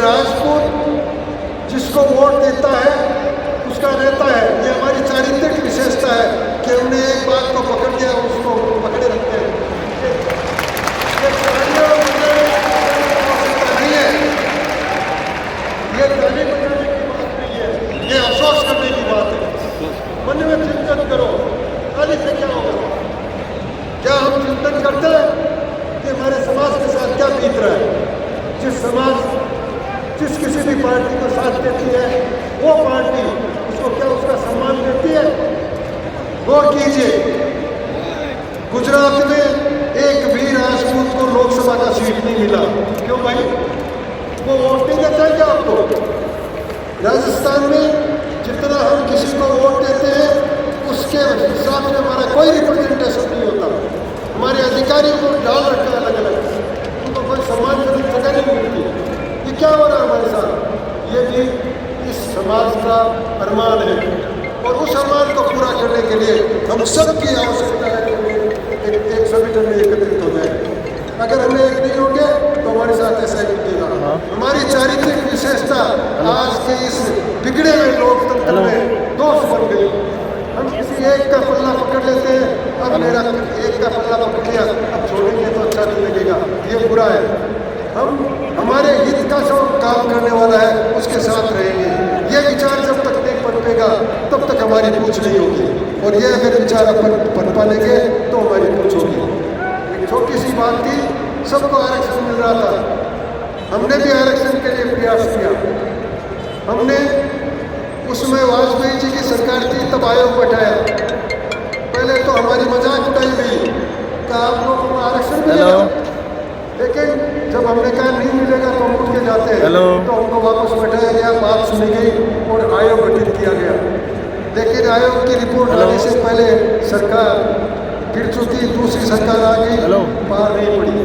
राजपूत जिसको वोट देता है उसका रहता है। ये हमारी चारित्रिक विशेषता है कि उन्हें एक बात को पकड़ दिया उसको पकड़े रखते हैं। ये तालियां बजाने की आवश्यकता नहीं है, ये ताली बजाने की बात नहीं है, ये अफसोस करने की बात है। मन में चिंतन करो, ताली से क्या होगा? क्या हम चिंतन करते हैं कि हमारे समाज के साथ क्या बीत रहा है? जिस समाज जिस किसी भी पार्टी को साथ देती है वो पार्टी उसको क्या उसका सम्मान देती है? गौर कीजिए, गुजरात में एक भी राजपूत को लोकसभा का सीट नहीं मिला। क्यों भाई? वो वोट नहीं देता है क्या आपको? राजस्थान में जितना हम किसी को वोट देते हैं उसके हिसाब से हमारा कोई रिप्रेजेंटेशन नहीं होता। हमारे अधिकारियों को डाल रखा है अलग अलग, उनको कोई सम्मान करने की जगह नहीं मिलती। ये क्या हो रहा है हमारे साथ? ये भी इस समाज का अरमान है और उस अरमान को पूरा करने के लिए हम सबकी आवश्यकता है कि एक संगठन में एकत्रित हो जाए। अगर हम एक नहीं होंगे तो हमारे साथ ऐसा ही होगा। हमारी चारित्रिक विशेषता आज के इस बिगड़े हुए लोकतंत्र में दोष बन गई। हम किसी एक का पल्ला पकड़ लेते हैं, अब मेरा एक का पल्ला पकड़ लिया, अब छोड़ेंगे तो अच्छा नहीं लगेगा, ये बुरा है। हम हमारे हित का जो काम करने वाला है उसके साथ रहेंगे। ये विचार जब तक नहीं पनपेगा तब तक हमारी पूछ नहीं होगी, और ये अगर विचार पनपा लेंगे तो हमारी पूछ होगी। एक छोटी सी बात थी, सबको आरक्षण मिल रहा था, हमने भी आरक्षण के लिए प्रयास किया। हमने उसमें वाजपेयी जी की सरकार थी तब आयोग बैठाया। पहले तो हमारी मजाक उड़ाई गई कि आप लोगों को आरक्षण मिलेगा, लेकिन जब हमने कहा नहीं मिलेगा तो हम उठ के जाते हैं, तो हमको वापस बैठाया गया, बात सुनी गई और आयोग गठित किया गया। लेकिन आयोग की रिपोर्ट आने से पहले सरकार गिर चुकी, दूसरी सरकार आ गई, पार नहीं पड़ी।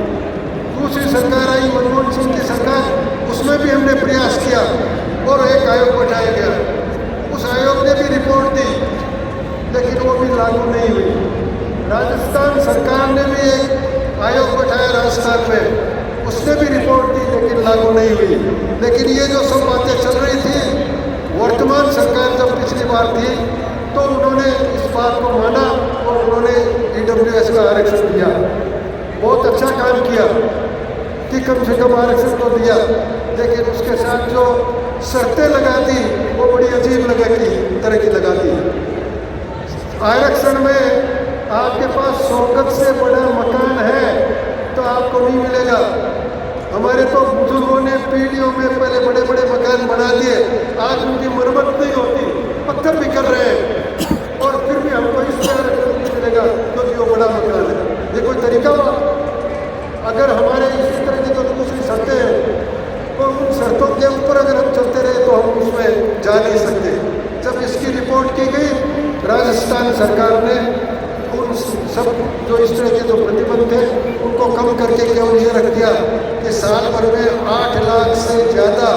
दूसरी सरकार आई मनमोहन सिंह की सरकार, उसमें भी हमने प्रयास किया और एक आयोग बैठाया गया। उस आयोग ने भी रिपोर्ट दी लेकिन वो भी लागू नहीं हुई। राजस्थान सरकार ने भी एक आयोग बैठाया राजस्थान में, उसने भी रिपोर्ट दी लेकिन लागू नहीं हुई। लेकिन ये जो सब बातें चल रही थी, वर्तमान सरकार जब पिछली बार थी तो उन्होंने इस बात को माना और उन्होंने ईडब्ल्यूएस का आरक्षण दिया। बहुत अच्छा काम किया कि कम से कम आरक्षण तो दिया, लेकिन उसके साथ जो शर्तें लगा दी वो बड़ी अजीब तरह की लगा दी। आरक्षण में आपके पास 100 गज से बड़ा मकान है तो आपको नहीं मिलेगा। हमारे तो बुजुर्गों ने पीढ़ियों में पहले बड़े बड़े मकान बना दिए, आज उनकी मरम्मत नहीं होती, पत्थर बिखर रहे हैं और फिर भी हमको इससे आरक्षण नहीं मिलेगा क्योंकि वो बड़ा मकान है। ये कोई तरीका हुआ? अगर हमारे इसी तरह की जो दूसरी शर्तें हैं तो उन शर्तों के ऊपर अगर हम चलते रहे तो हम उसमें जा नहीं सकते। जब इसकी रिपोर्ट की गई, राजस्थान सरकार ने उन सब जो इस तरह के जो प्रतिबंध थे उनको कम करके केवल ये रख दिया कि साल भर में 8 लाख से ज़्यादा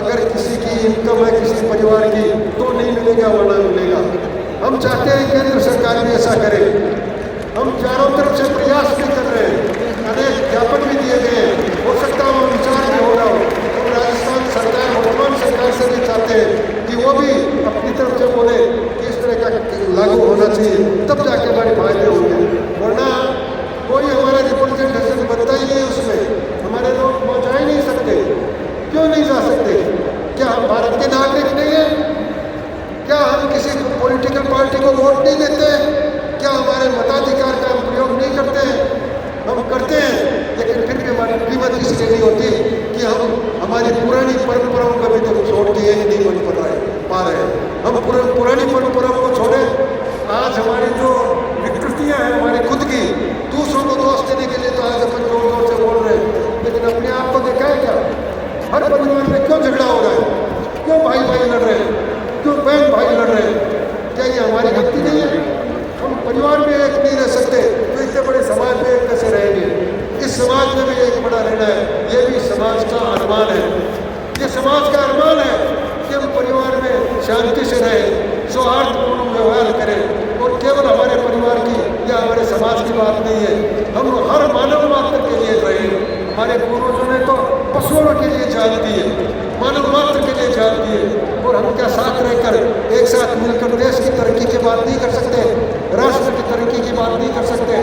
अगर किसी की इनकम है किसी परिवार की तो नहीं मिलेगा, वरना मिलेगा। हम चाहते हैं केंद्र सरकार भी ऐसा करे। हम चारों तरफ से प्रयास भी कर रहे हैं, अनेक ज्ञापन भी दिए गए हैं, हो सकता है वो विचार भी हो रहा हो। हम राजस्थान सरकार वर्तमान सरकार से भी चाहते हैं कि वो भी अपनी तरफ से बोले कि इस तरह का लागू होना चाहिए, तब जाके हमारे फायदे होंगे, वरना कोई हमारा रिप्रेजेंटेशन बनता ही नहीं, उसमें हमारे लोग पहुँचा ही नहीं सकते। क्यों नहीं जा सकते? क्या हम भारत के नागरिक नहीं हैं? क्या हम किसी पॉलिटिकल पार्टी को वोट नहीं देते? क्या हमारे मताधिकार का हम प्रयोग नहीं करते हैं? हम करते हैं, लेकिन फिर भी हमारी कीमत इसलिए नहीं होती कि हम हमारी पुरानी परंपराओं का भी तो छोड़ के ही नहीं बन पा रहे हैं। हम पुरानी परंपराओं को छोड़े, आज हमारी जो विकृतियाँ हैं हमारी खुद की, दूसरों को दोष देने के लिए तो आज अपन जोर जोर से बोल रहे हैं, लेकिन अपने आप को देखा है क्या? हर परिवार में क्यों झगड़ा हो रहा है? क्यों भाई भाई लड़ रहे हैं? क्यों बहन भाई लड़ रहे हैं? क्या ये हमारी गलती नहीं है? हम परिवार में एक नहीं रह सकते तो इतने बड़े समाज में एक कैसे रहेंगे? इस समाज में भी एक बड़ा रहना है, ये भी समाज का अरमान है। ये समाज का अरमान है कि हम परिवार में शांति से रहें, सौहार्दपूर्ण व्यवहार करें, और केवल हमारे परिवार की या हमारे समाज की बात नहीं है, हम हर मानव मात्र के लिए रहें। हमारे पूर्वजों ने तो पशुओं के लिए जान दी है, बैठकर एक साथ मिलकर देश की तरक्की की बात नहीं कर सकते, राष्ट्र की तरक्की की बात नहीं कर सकते।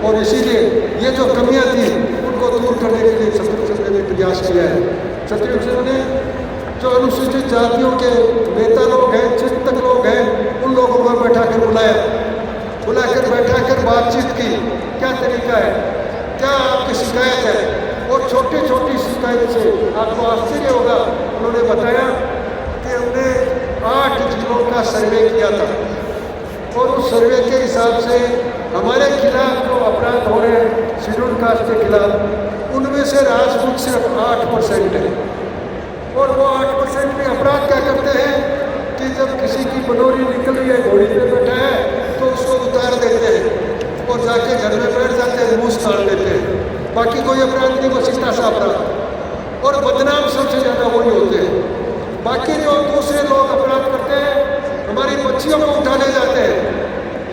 और इसीलिए ये जो कमियां थी उनको दूर करने के लिए शत्रुघ्न ने प्रयास किया है। शत्रुघ्न ने जो अनुसूचित जातियों के नेता लोग हैं, चिंतक लोग हैं, उन लोगों को बैठाकर बैठाकर बातचीत की। क्या तरीका है, क्या आपकी शिकायत है? और छोटी छोटी शिकायत से आपको आश्चर्य होगा, उन्होंने बताया कि हमने 8 जिलों का सर्वे किया था और उस सर्वे के हिसाब से हमारे खिलाफ जो अपराध हो रहे हैं शेड्यूल कास्ट के खिलाफ, उनमें से राजपूत सिर्फ 8% है। और वो 8% में अपराध क्या करते हैं कि जब किसी की बनोरी निकल रही है, घोड़ी पे बैठा है, तो उसको उतार देते हैं और जाके घर में बैठ जाते हैं, मुंह ताड़ देते हैं। बाकी कोई अपराध नहीं, वो सीधा सा अपराध। और बदनाम सबसे ज़्यादा वही होते हैं। बाकी जो दूसरे लोग अपराध करते हैं, हमारी बच्चियों को उठा ले जाते हैं,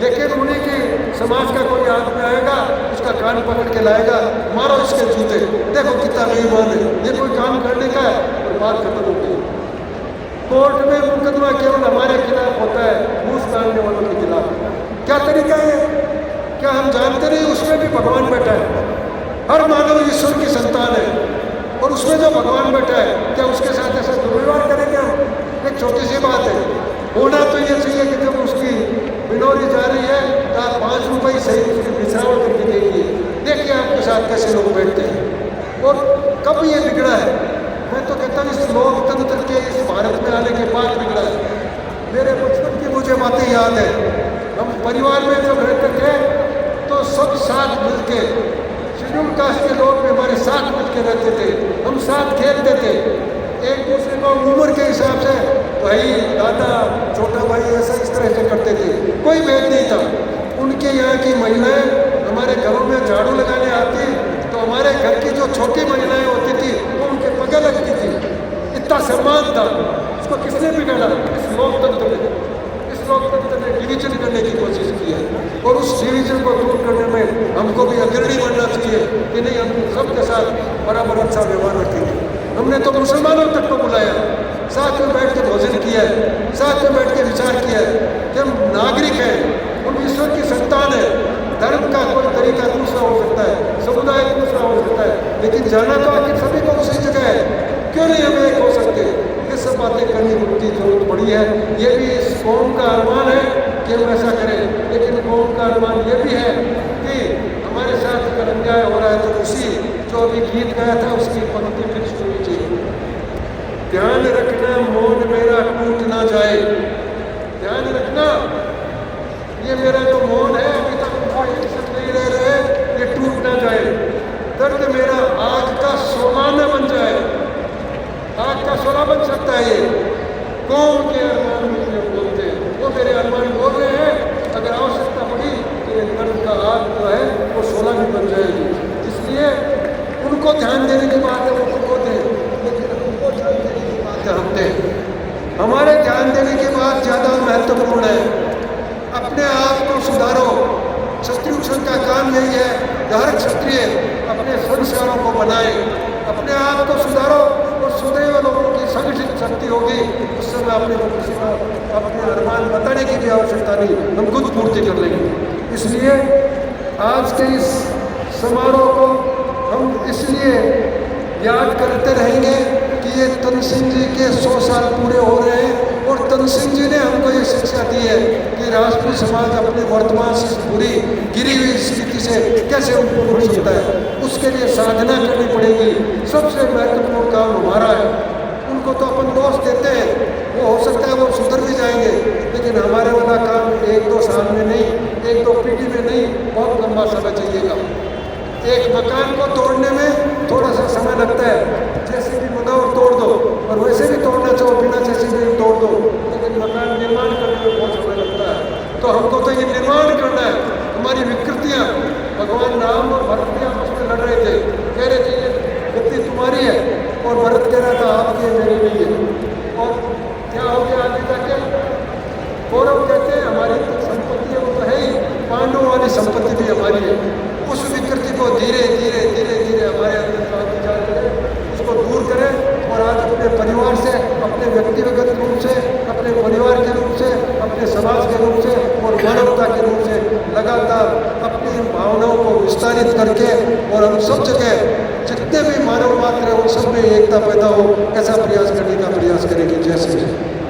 लेकिन उन्हीं की समाज का कोई आदमी आएगा, उसका कान पकड़ के लाएगा, मारो इसके जूते, देखो कितना बेईमान है, ये कोई काम करने का है, और बात खत्म हो गई। कोर्ट में मुकदमा केवल हमारे खिलाफ होता है, घूस मांगने वालों के खिलाफ। क्या तरीका है? क्या हम जानते नहीं उसमें भी भगवान बैठा है? हर मानव ईश्वर की संतान है और उसमें जो भगवान बैठा है, क्या उसके साथ ऐसा दुर्व्यवहार करेंगे हम? एक छोटी सी बात है। होना तो ये चाहिए कि जब उसकी बिनौरी जा रही है तो आप 5 रुपये सही उसकी बिछावट करके देखिए, देखिए आपके साथ कैसे लोग बैठते हैं। और कब ये बिगड़ा है? मैं तो कहता हूँ इस लोकतंत्र के इस भारत में आने के बाद बिगड़ा है। मेरे बचपन की मुझे बातें याद है। हम परिवार में जब रहते थे तो सब साथ मिलके, शेड्यूल कास्ट के लोग भी हमारे साथ मिलके रहते थे, हम साथ खेलते थे, एक दूसरे को उम्र के हिसाब से भाई, दादा, छोटा भाई, ऐसा इस तरह से करते थे, कोई भेद नहीं था। उनके यहाँ की महिलाएं हमारे घरों में झाड़ू लगाने आती तो हमारे घर की जो छोटी महिलाएं होती थी वो उनके पगे लगती थी। इतना सम्मान था। उसको किसने बिगाड़ा? इस लोकतंत्र ने। इस लोकतंत्र ने डिवीजन करने की कोशिश की है और उस डिवीजन को दूर करने में हमको भी अग्रणी बनना चाहिए कि नहीं, हम सबके साथ बराबर अच्छा व्यवहार रखेंगे। हमने तो मुसलमानों तक को बुलाया, साथ में बैठ के भोजन किया है, साथ में बैठ के विचार किया है कि हम नागरिक हैं, हम ईश्वर की संतान है। धर्म का कोई तरीका दूसरा हो सकता है, समुदाय दूसरा हो सकता है, लेकिन जाना तो आखिर सभी को उसी जगह है। क्यों नहीं हम एक हो सकते? ये सब बातें करने की जरूरत पड़ी है। ये भी इस कौम का अरमान है कि हम ऐसा करें, लेकिन कौम का अरमान ये भी है कि हमारे साथ अगर अन्याय हो रहा है तो उसी जो अभी गीत गाया था उसकी पंक्ति फिर सुननी चाहिए। ध्यान रखना मौन मेरा टूट ना जाए। ध्यान रखना, ये मेरा जो मौन है अभी तक नहीं रह रहे, ये टूट ना जाए। दर्द मेरा आग का शोला न बन जाए। आग का शोला बन सकता है ये। कौम के अरमान मुझे बोलते हैं, वो मेरे अरमान बोल रहे हैं। अगर आवश्यकता पड़ी तो ये दर्द का आग जो है वो शोला भी बन जाएगी। इसलिए उनको ध्यान देने की बात है, वो बोलते हैं, लेकिन उनको ध्यान देने की बात है हम दें। हमारे ध्यान देने की बात ज़्यादा महत्वपूर्ण है। अपने आप को सुधारो। शत्रुघ्न का काम यही है कि हर क्षत्रिय अपने संस्कारों को बनाए, अपने आप को सुधारो और सुदैव लोगों की संगठित शक्ति होगी। उस समय अपने को किसी को अपने अरमान बताने की भी आवश्यकता नहीं, हम खुद पूर्ति कर लेंगे। इसलिए आज के इस समारोह को हम इसलिए याद करते रहेंगे कि ये तन सिंह जी के 100 साल पूरे हो रहे हैं और तन सिंह जी ने हमको ये शिक्षा दी है कि राजपूत समाज अपने वर्तमान से बुरी गिरी हुई स्थिति से कैसे ऊपर उठ सकता है। उसके लिए साधना करनी पड़ेगी। सबसे महत्वपूर्ण काम हमारा है। उनको तो अपन दोष देते हैं, वो हो सकता है वो सुधर भी जाएंगे, लेकिन हमारे वाला काम 1-2 साल में नहीं, 1-2 पीढ़ी में नहीं, बहुत लंबा समय चाहिएगा। एक मकान को तोड़ने में थोड़ा सा समय लगता है, जैसे भी मंगाओ और तोड़ दो, और वैसे भी तोड़ना चाहो बिना जैसे भी तोड़ दो, लेकिन मकान निर्माण करने में बहुत समय लगता है। तो हमको तो ये निर्माण करना है। हमारी विकृतियाँ, भगवान राम और भरत भी आपस में लड़ रहे थे, कह रहे थे ये गलती तुम्हारी है, और भरत कह रहा था आपकी मेरी नहीं है। और क्या हो गया आगे जाके? कौरव कहते हैं हमारी संपत्ति है, वो तो है ही, पांडवों वाली संपत्ति भी हमारी है। उस विकृति को धीरे धीरे धीरे धीरे हमारे अंदर विचार करें, उसको दूर करें और आज अपने परिवार से, अपने व्यक्तिगत रूप से, अपने परिवार के अपने समाज के रूप से और मानवता के रूप से लगातार अपनी इन भावनाओं को विस्तारित करके और हम सब जगह जितने भी मानव मात्र हैं उन सब में एकता पैदा हो, ऐसा प्रयास करने का प्रयास करेंगे। जय श्री राम।